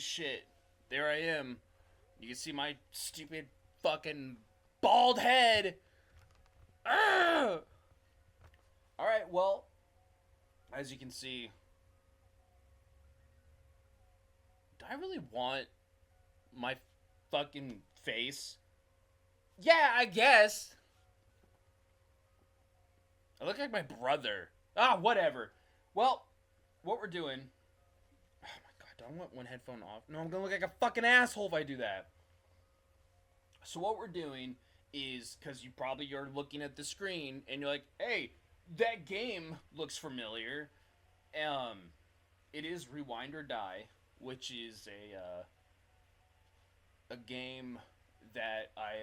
shit. There I am. You can see my stupid fucking bald head. Arrgh! Alright, well, as you can see, do I really want my fucking face? Yeah, I guess. I look like my brother. Ah, whatever. Well, what we're doing... Oh my god, do I want one headphone off? No, I'm gonna look like a fucking asshole if I do that. So what we're doing is, because you probably are looking at the screen, and you're like, hey, that game looks familiar. It is Rewind or Die, which is a game that I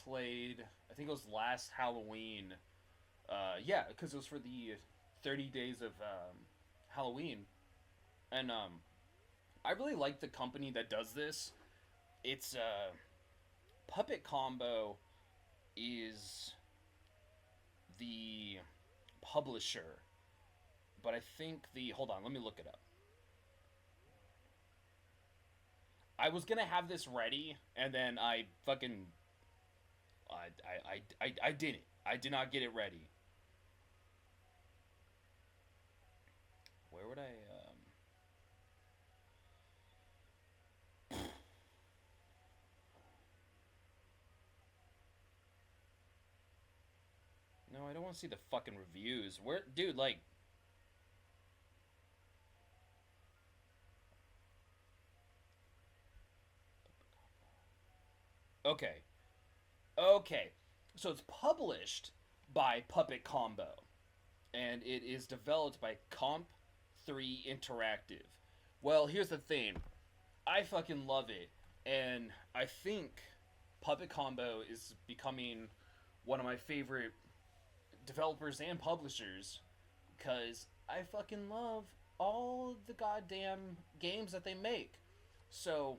played, I think it was last Halloween. Yeah, because it was for the 30 days of Halloween. And I really like the company that does this. It's Puppet Combo is the publisher, but I think hold on, let me look it up. I was gonna have this ready, and then I fucking I didn't. I did not get it ready. Where would I No, I don't want to see the fucking reviews. Where, dude, like... Okay. Okay. So it's published by Puppet Combo. And it is developed by Comp 3 Interactive. Well, here's the thing. I fucking love it. And I think Puppet Combo is becoming one of my favorite developers and publishers, because I fucking love all the goddamn games that they make. So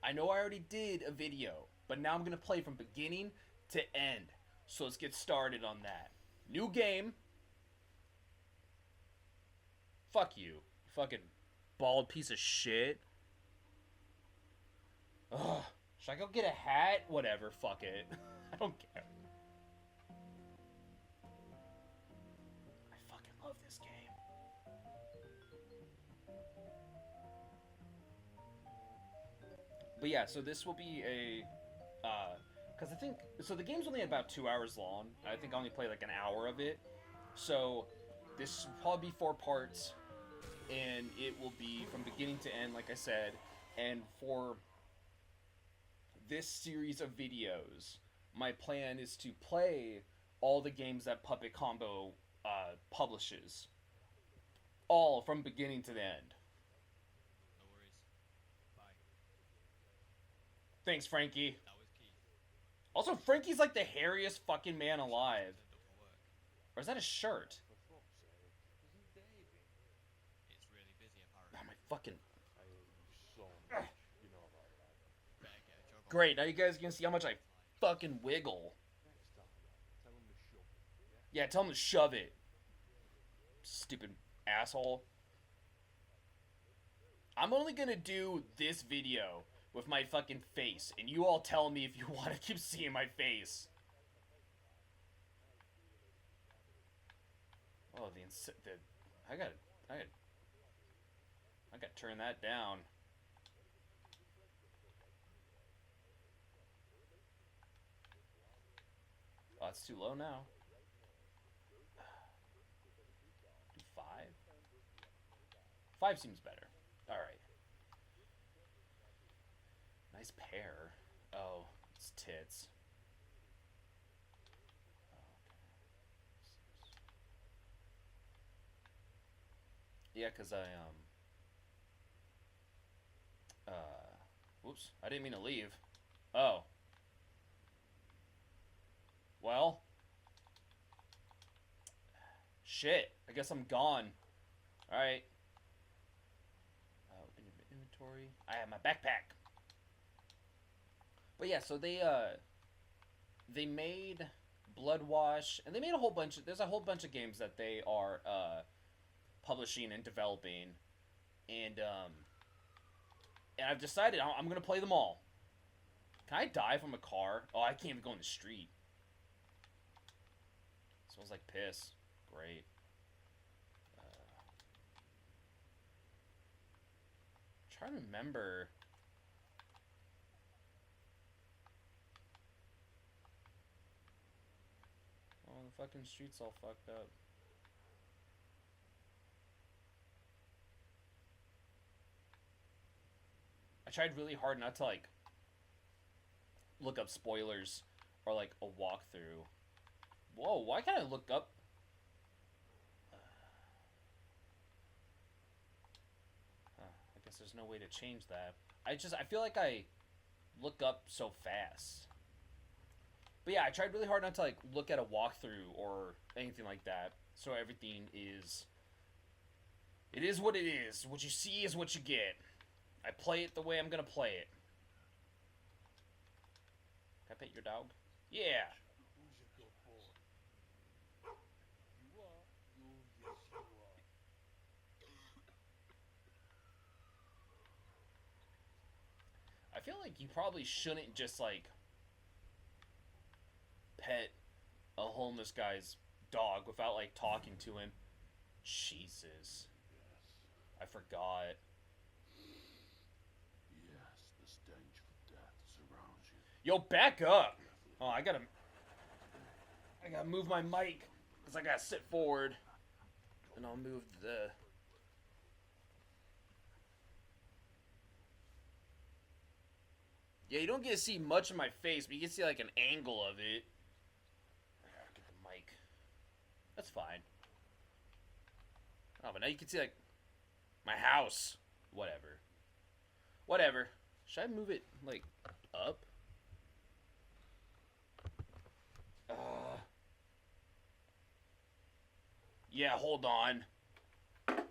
I know I already did a video, but now I'm gonna play from beginning to end. So let's get started on that. New game. Fuck you, fucking bald piece of shit. Ugh. Should I go get a hat? Whatever, fuck it. I don't care. Love this game. But yeah, so this will be a because I think so the game's only about 2 hours long. I think I only played like an hour of it. So this will probably be 4 parts, and it will be from beginning to end, like I said. And for this series of videos, my plan is to play all the games that Puppet Combo publishes, all from beginning to the end. No worries. Bye. Thanks, Frankie. That was key. Also, Frankie's like the hairiest fucking man alive. Or is that a shirt? It's really busy Oh, apparently. my fucking... Better get a job on. Great, now you guys can see how much I fucking wiggle. Yeah, tell him to shove it. Stupid asshole. I'm only gonna do this video with my fucking face, and you all tell me if you want to keep seeing my face. Oh, I gotta turn that down. Oh, it's too low now. 5? 5 seems better. Alright. Nice pair. Oh, it's tits. Yeah, because whoops, I didn't mean to leave. Oh. Well. Shit, I guess I'm gone. Alright. Inventory. I have my backpack. But yeah, so they made Blood Wash, and they made a whole bunch of, there's a whole bunch of games that they are publishing and developing. and I've decided I'm gonna play them all. Can I die from a car? Oh, I can't even go in the street. Smells like piss. Great. Trying to remember. Oh, the fucking street's all fucked up. I tried really hard not to, like, look up spoilers or, like, a walkthrough. Whoa, why can't I look up? I guess there's no way to change that. I feel like I look up so fast. But yeah, I tried really hard not to, like, look at a walkthrough or anything like that. So everything is... It is what it is. What you see is what you get. I play it the way I'm gonna play it. Can I pet your dog? Yeah. Who's a good boy? You are. Yes, you are. I feel like you probably shouldn't just, like, pet a homeless guy's dog without, like, talking to him. Jesus. Yes. I forgot. Yes, the stench of death surrounds you. Yo, back up! Oh, I gotta move my mic, because I gotta sit forward. And I'll move the... Yeah, you don't get to see much of my face, but you can see, like, an angle of it. I gotta get the mic. That's fine. Oh, but now you can see, like, my house. Whatever. Whatever. Should I move it, like, up? Yeah, hold on. I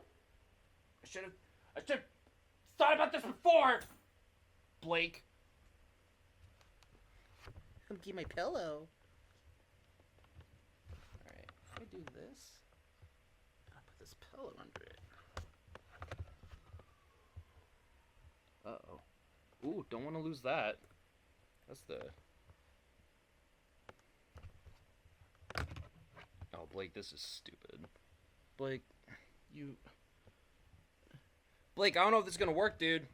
should have thought about this before! Blake. Come get my pillow. Alright, if I do this, I'll put this pillow under it. Uh-oh. Ooh, don't want to lose that. That's the... Oh, Blake, this is stupid. Blake, you... Blake, I don't know if this is gonna work, dude.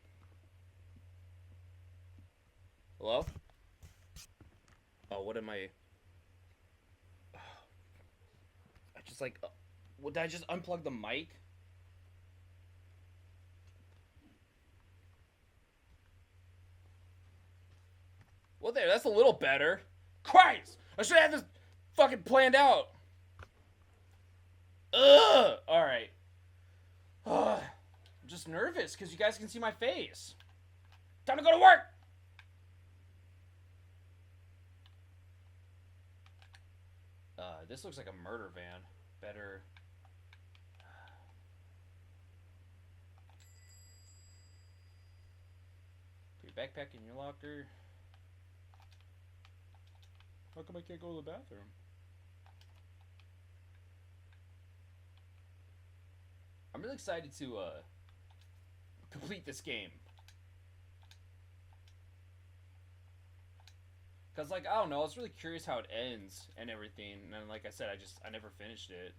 Hello? Oh, what am I... I just, like... Did I just unplug the mic? Well, there, that's a little better. Christ! I should have this fucking planned out. Ugh! Alright. I'm just nervous because you guys can see my face. Time to go to work! This looks like a murder van. Better... Put your backpack in your locker. How come I can't go to the bathroom? I'm really excited to complete this game. Cause like I don't know, I was really curious how it ends and everything, and then like I said, I never finished it.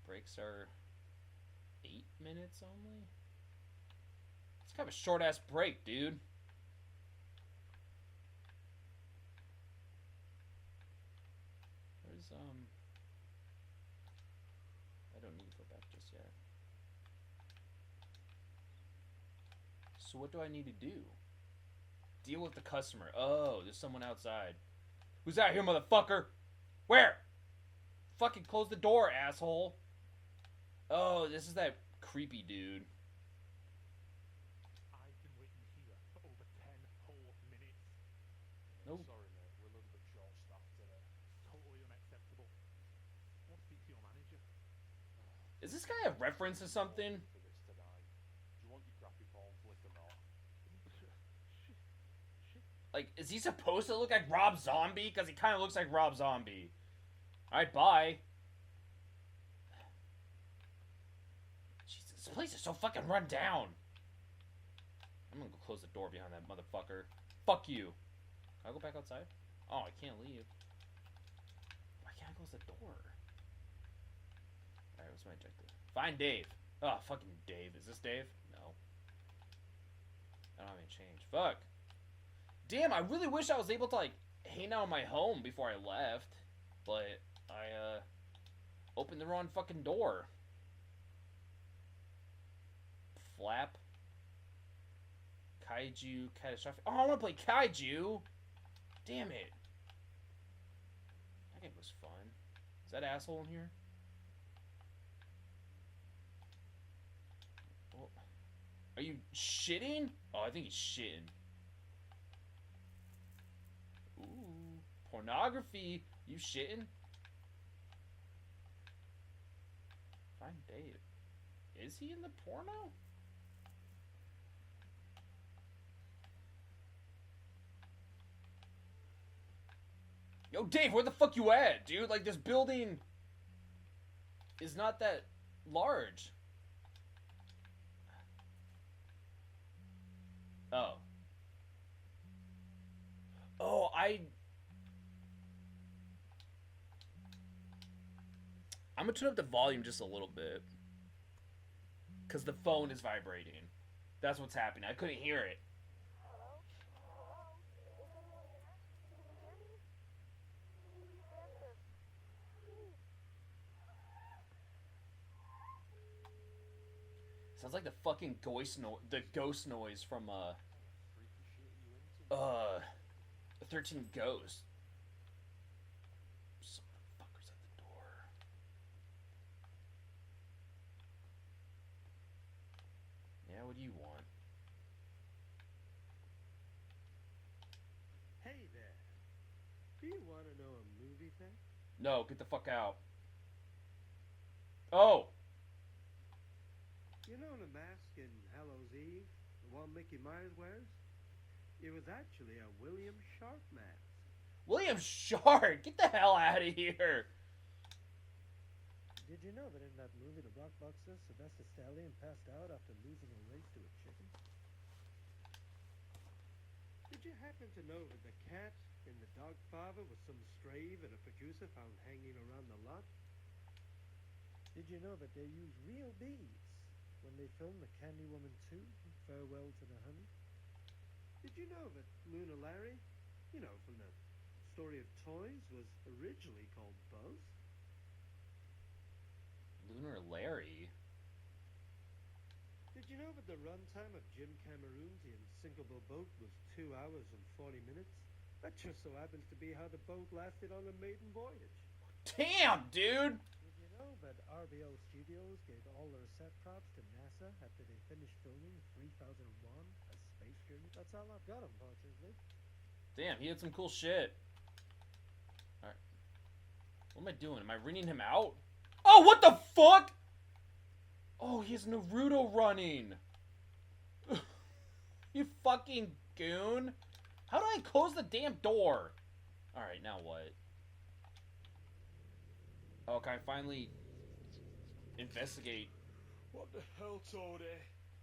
Breaks are 8 minutes only. It's kind of a short ass break, dude. Where's I don't need to go back just yet. So what do I need to do? Deal with the customer. Oh, there's someone outside. Who's out here, motherfucker? Where? Fucking close the door, asshole. Oh, this is that creepy dude. I've been waiting here for over 10 whole minutes. Nope. Sorry, mate. We're a little bit short-staffed today. Totally unacceptable. I want to speak to your manager. Is this guy a reference to something? For this tonight. Do you want your crappy porn flick or not? Like, is he supposed to look like Rob Zombie? Because he kind of looks like Rob Zombie. Alright, bye. place is so fucking run down. I'm gonna go close the door behind that motherfucker. Fuck you. Can I go back outside? Oh, I can't leave. Why can't I close the door? Alright, what's my objective? Find Dave. Oh, fucking Dave. Is this Dave? No. I don't have any change. Fuck. Damn, I really wish I was able to, like, hang out in my home before I left. But I, opened the wrong fucking door. Flap. Kaiju. Catastrophic. Oh, I want to play Kaiju. Damn it. That game was fun. Is that asshole in here? Oh. Are you shitting? Oh, I think he's shitting. Ooh. Pornography. You shitting? Find Dave. Is he in the porno? Yo, Dave, where the fuck you at, dude? Like, this building is not that large. Oh. Oh, I'm gonna turn up the volume just a little bit. Because the phone is vibrating. That's what's happening. I couldn't hear it. Sounds like the fucking ghost noise from Freaky shit you into? 13 Ghosts. Some fuckers at the door. Yeah, what do you want? Hey there. Do you want to know a movie thing? No, get the fuck out. Oh! You know the mask in Hallows Eve? The one Mickey Myers wears? It was actually a William Sharp mask. William Shark! Get the hell out of here! Did you know that in that movie, The Rock Boxer, Sylvester Stallone passed out after losing a race to a chicken? Did you happen to know that the cat in The Dogfather was some stray that a producer found hanging around the lot? Did you know that they used real bees when they filmed The Candy Woman 2, Farewell to the Honey? Did you know that Lunar Larry, you know, from the Story of Toys, was originally called Buzz? Lunar Larry? Did you know that the runtime of Jim Cameron's The Unsinkable Boat was 2 hours and 40 minutes? That just so happens to be how the boat lasted on a maiden voyage. Damn, dude! Did you know that RBO Studios gave all their set props to NASA after they finished filming 3001: A Space Journey? That's all I've got, unfortunately. Damn, he had some cool shit. Alright. What am I doing? Am I reading him out? Oh, what the fuck?! Oh, he has Naruto running! You fucking goon! How do I close the damn door? Alright, now what? Oh, can I finally investigate? What the hell, Tony?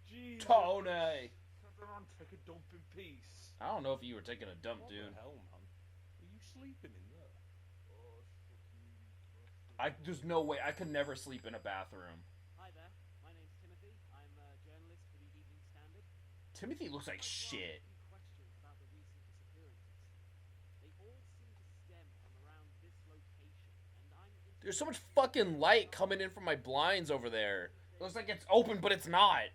Jesus. Tony! Come on, take a dump in peace. I don't know if you were taking a dump, What dude. the hell, man? Are you sleeping in there? Oh, fucking There's no way. I could never sleep in a bathroom. Hi there, my name's Timothy. I'm a journalist for the Evening Standard. Timothy looks like I'd like to ask shit. a few questions about the recent disappearances. They all seem to stem from around this location, and I'm There's so much fucking light coming in from my blinds over there. It looks like it's open, but it's not.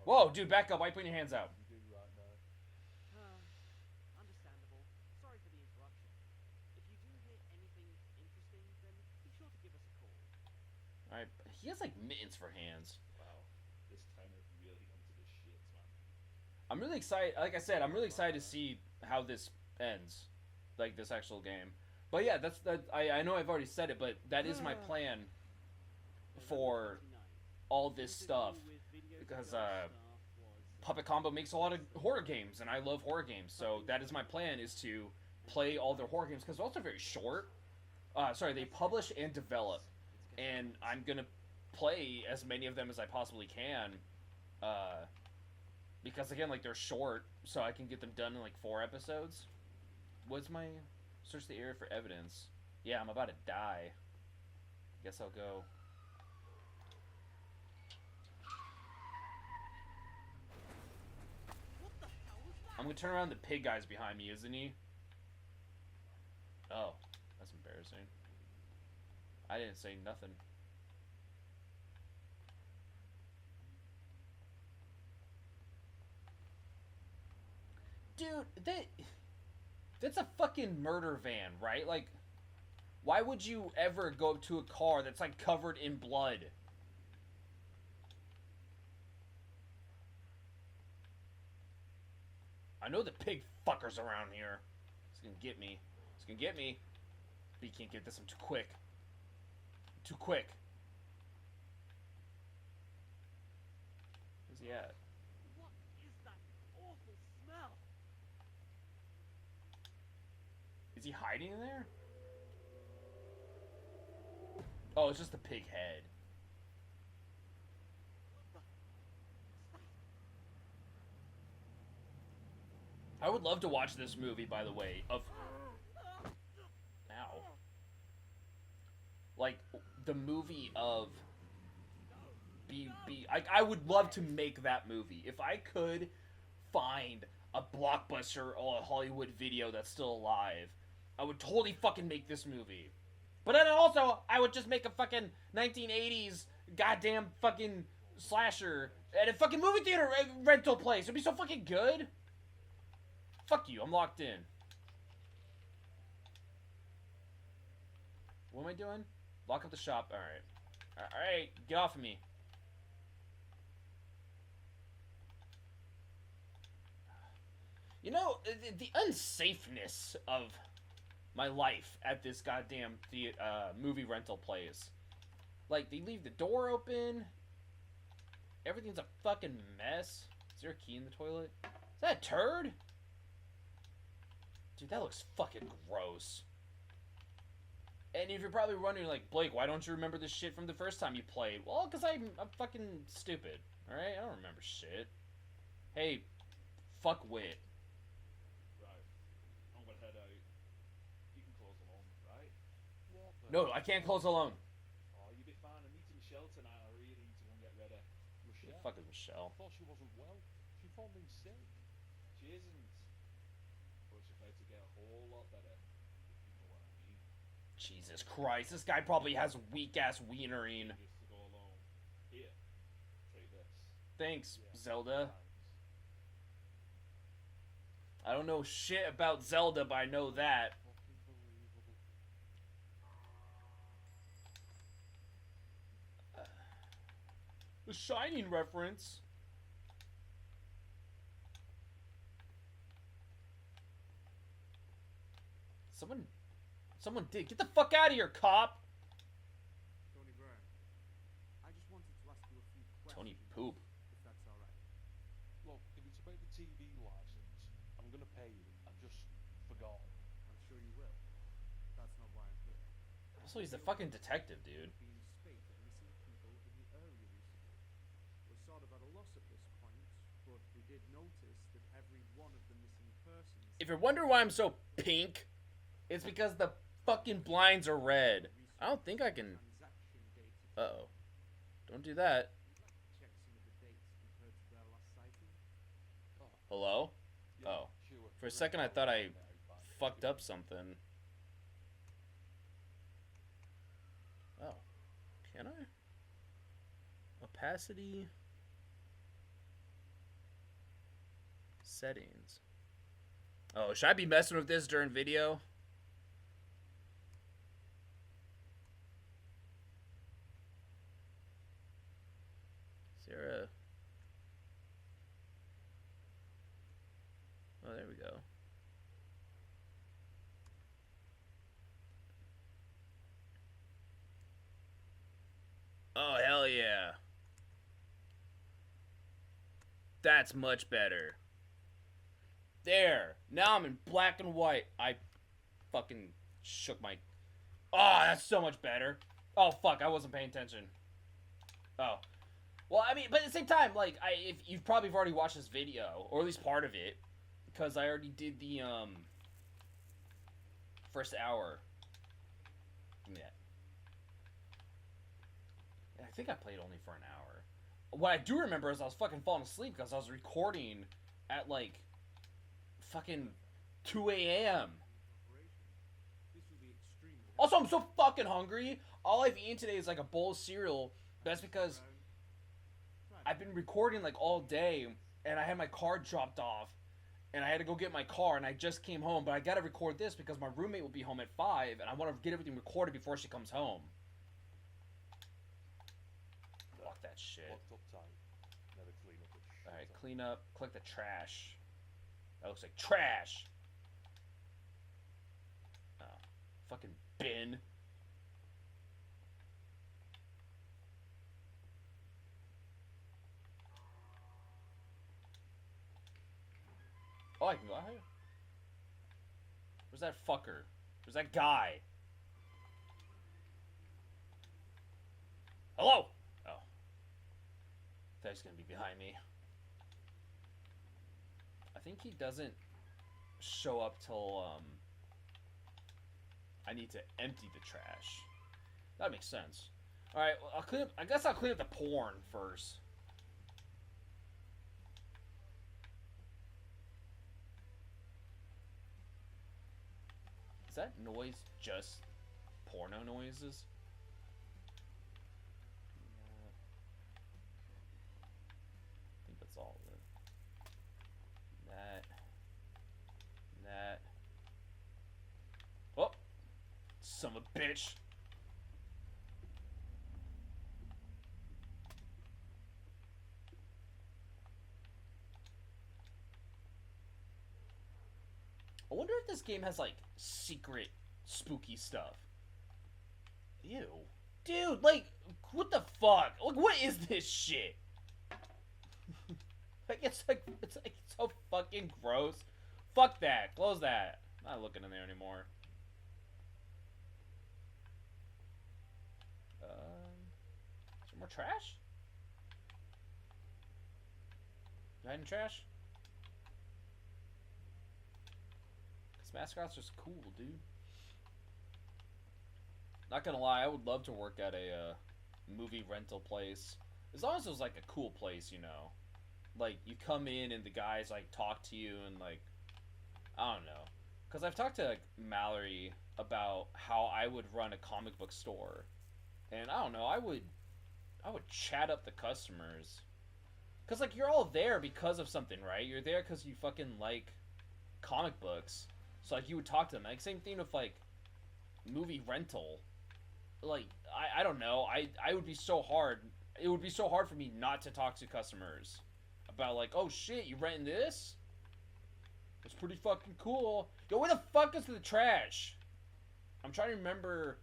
Whoa, dude, back up. Why are you putting your hands out? You do right now. Understandable. Sorry for the interruption. If you do hear anything interesting, then be sure to give us a call. Alright, he has like mittens for hands. Wow, this town is really into the shits, man. I'm really excited. Like I said, I'm really excited to see how this ends. Like, this actual game. But yeah, I know I've already said it, but that is my plan for all this stuff. Because, Puppet Combo makes a lot of horror games, and I love horror games. So that is my plan, is to play all their horror games, because they're also very short. Sorry, they publish and develop. And I'm going to play as many of them as I possibly can, because again, like, they're short, so I can get them done in like 4 episodes. What's my search the area for evidence? Yeah, I'm about to die. Guess I'll go. What the hell was that? I'm gonna turn around. The pig guy's behind me, isn't he? Oh, that's embarrassing. I didn't say nothing. Dude, that's a fucking murder van, right? Like, why would you ever go up to a car that's like covered in blood? I know the pig fucker's around here. He's gonna get me. He's gonna get me. But he can't get this. I'm too quick. Too quick. Where's he at? What is that awful smell? Is he hiding in there? Oh, it's just the pig head. I would love to watch this movie, by the way, of... Ow. Like, the movie of... I would love to make that movie. If I could find a Blockbuster or a Hollywood Video that's still alive, I would totally fucking make this movie. But then also, I would just make a fucking 1980s goddamn fucking slasher at a fucking movie theater rental place. It'd be so fucking good. Fuck you, I'm locked in. What am I doing? Lock up the shop. Alright. Alright, get off of me. You know, the unsafeness of my life at this goddamn movie rental place. Like, they leave the door open. Everything's a fucking mess. Is there a key in the toilet? Is that a turd? Dude, that looks fucking gross. And if you're probably wondering, like, Blake, why don't you remember this shit from the first time you played? Well, because I'm fucking stupid. Alright? I don't remember shit. Hey, fuck wit. Right. I'm gonna head out. You can close alone, right? What the... No, I can't close alone. Oh, you'll be fine. I'm meeting Michelle tonight. I really need to go and get ready. Who the Michelle? fuck is Michelle? I thought she wasn't well. She phoned in sick. She isn't. But she's about to get a whole lot better. If you know what I mean. Jesus Christ, this guy probably has weak-ass wienering. Just to go alone. Here. Take this. Thanks, Yeah, Zelda. thanks. I don't know shit about Zelda, but I know that. Fucking believable. The Shining reference. Someone did. Get the fuck out of here, cop! Tony Byrne, I just wanted to ask you a few questions. Tony Poop. If that's alright. Look, if it's about the TV license, I'm gonna pay you. I just forgot. I'm sure you will. That's not why I'm here. Also, he's a fucking detective, dude. Been spate at missing people in the area recently. We're sort of at a loss at this point, but we did notice that every one of the missing persons... If you're wondering why I'm so pink, it's because the fucking blinds are red. I don't think I can... transaction data. Uh-oh. Don't do that. Check some of the dates compared to their last sighting. Hello? Yeah, Oh. sure. For a second, I thought I fucked up something. Oh. Can I? Opacity. Settings. Oh, should I be messing with this during video? Is there a... Oh, there we go. Oh, hell yeah. That's much better. There. Now I'm in black and white. I fucking shook my... Oh, that's so much better. Oh, fuck. I wasn't paying attention. Oh. Well, I mean, but at the same time, like, if you've probably already watched this video, or at least part of it, because I already did the, first hour. Yeah. I think I played only for an hour. What I do remember is I was fucking falling asleep because I was recording at, like, fucking 2 a.m. This will be extremely. Also, I'm so fucking hungry. All I've eaten today is, like, a bowl of cereal. That's because I've been recording, like, all day, and I had my car dropped off, and I had to go get my car, and I just came home, but I gotta record this because my roommate will be home at 5, and I want to get everything recorded before she comes home. Fuck that shit. Locked up tight. Never clean up the shit. Alright, clean up, collect the trash. That looks like trash! Oh, fucking bin. Oh, I can go out here. Where's that fucker? Where's that guy? Hello? Oh. Thought he's gonna be behind me. I think he doesn't show up till, I need to empty the trash. That makes sense. Alright, well, I'll clean up, I guess I'll clean up the porn first. Is that noise just porno noises? Yeah. I think that's all of it. That. Oh! Son of a bitch! I wonder if this game has, like, secret spooky stuff. Ew. Dude, like, what the fuck? Like, what is this shit? It's so fucking gross. Fuck that. Close that. I'm not looking in there anymore. Is there more trash? You hiding trash? Cause mascots are cool, dude. Not gonna lie, I would love to work at a movie rental place. As long as it was like a cool place, you know. Like, you come in and the guys, like, talk to you and, like, I don't know. Because I've talked to, like, Mallory about how I would run a comic book store. And, I don't know, I would chat up the customers. Because, like, you're all there because of something, right? You're there because you fucking like comic books. So, like, you would talk to them. Like, same thing with, like, movie rental. Like, I don't know. I would be so hard. It would be so hard for me not to talk to customers about, like, oh shit, you renting this? It's pretty fucking cool. Yo, where the fuck is the trash? I'm trying to remember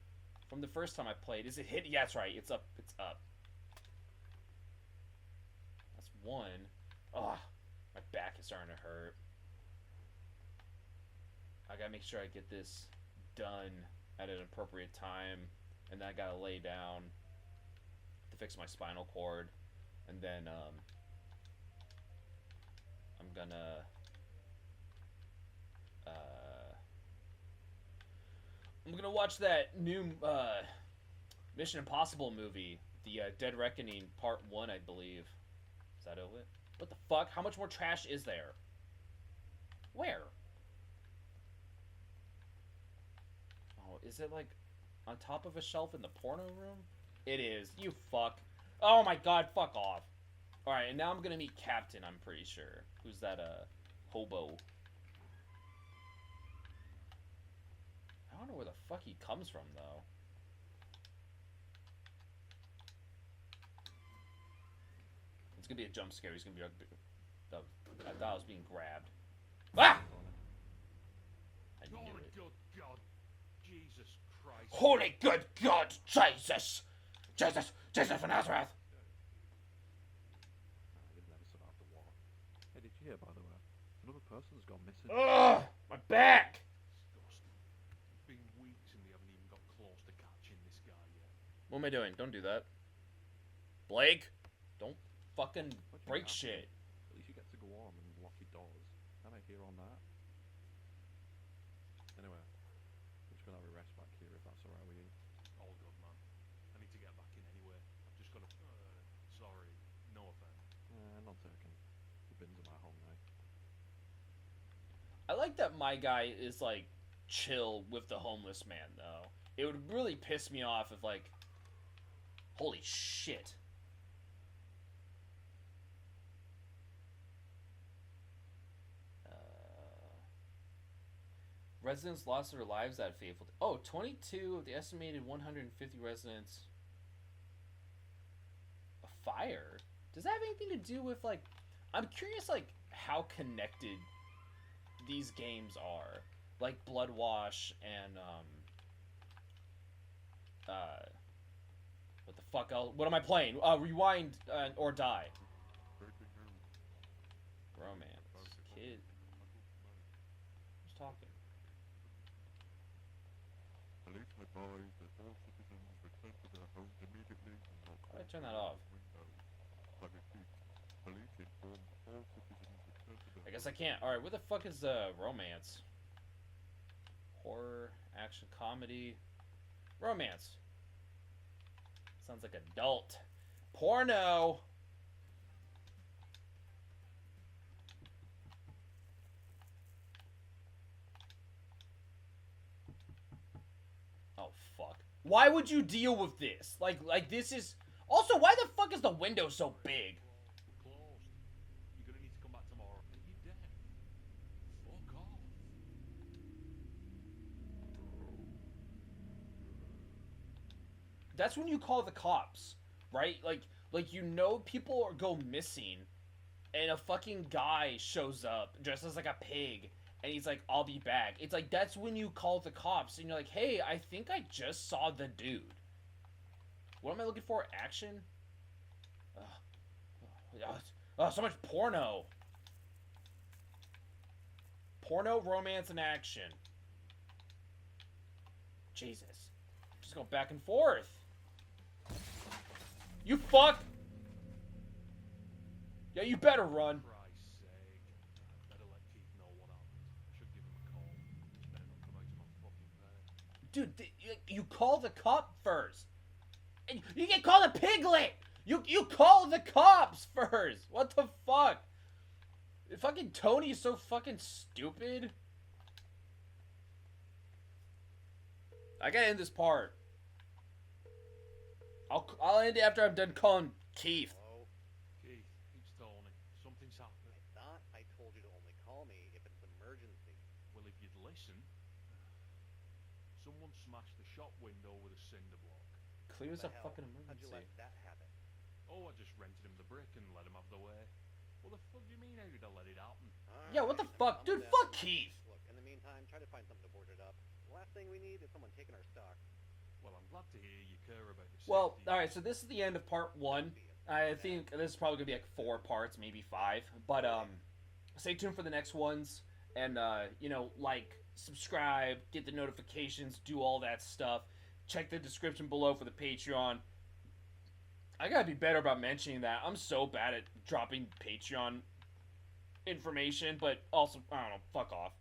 from the first time I played. Is it hit? Yeah, that's right. It's up. It's up. That's one. Ugh, my back is starting to hurt. I gotta make sure I get this done at an appropriate time. And then I gotta lay down to fix my spinal cord. And then, I'm gonna watch that new Mission Impossible movie, the Dead Reckoning Part 1, I believe. Is that it? What the fuck? How much more trash is there? Where? Oh, is it like on top of a shelf in the porno room? It is. You fuck. Oh my god, fuck off. Alright, and now I'm gonna meet Captain, I'm pretty sure. Who's that, hobo? I don't know where the fuck he comes from, though. It's gonna be a jump scare. He's gonna be like... I thought I was being grabbed. Ah! I knew Holy it. good God. Jesus Christ. Holy good God! Jesus! Jesus! Jesus from Nazareth! They didn't let us survive the war. Hey, did you hear, by the way? Another person's gone missing. Ugh! My back! Disgusting. It's been weeks and they haven't even got close to catching this guy yet. What am I doing? Don't do that. Blake, don't fucking What do you break have? shit. At least you get to go on and lock your doors. Can I hear on that? Anyway, I'm just gonna have a rest back here if that's alright with you. All good, man. I need to get back in anyway. I've just got to... sorry. No offense. Not taken. The bins are my home now. I like that my guy is like chill with the homeless man though. It would really piss me off if like, holy shit. Residents lost their lives that fateful. 22 of the estimated 150 residents. A fire? Does that have anything to do with like? I'm curious like how connected these games are, like Blood Wash and what the fuck else? What am I playing? Rewind or Die. Romance. Kid. Who's talking? Police advise that all citizens return to their homes immediately and not Why did I turn that off? windows. I repeat, police inform all citizens return to their I guess I can't. Alright, what the fuck is romance? Horror, action, comedy. Romance. Sounds like adult. Porno! Oh, fuck. Why would you deal with this? Like this is... Also, why the fuck is the window so big? We're closed. You're gonna need to come back tomorrow. Are you deaf? Fuck off. That's when you call the cops, right? Like you know people go missing, and a fucking guy shows up dressed as like a pig, and he's like, "I'll be back." It's like that's when you call the cops, and you're like, "Hey, I think I just saw the dude." What am I looking for? Action? So much porno. Porno, romance, and action. Jesus. Just go back and forth. You fuck! Yeah, you better run. Christ's sake. Better let Keith know what happened. Should give him a call. Better not come out of my fucking bed. Dude, you call the cop first. And you get called a piglet! You call the cops first! What the fuck? Fucking Tony is so fucking stupid. I gotta end this part. I'll end it after I'm done calling Keith. Hello? Keith, it's Tony. Something's happened. I thought I told you to only call me if it's emergency. Well, if you'd listen. Someone smashed the shop window with a cinder block. Clear as a The hell? fucking How'd you emergency. let that happen? Oh, I just rented him the brick and let him have the way. What the fuck do you mean how did I let it happen? Yeah, what the Alright, fuck? I'm Dude, down. fuck Keith! Look, in the meantime, try to find something to board it up. The last thing we need is someone taking our stock. Well, I'm glad to hear you care about the Well, safety. alright, so this is the end of part 1. I think this is probably gonna be like 4 parts, maybe 5. But stay tuned for the next ones, and you know, like, subscribe, get the notifications, do all that stuff. Check the description below for the Patreon. I gotta be better about mentioning that. I'm so bad at dropping Patreon information, but also I don't know. Fuck off.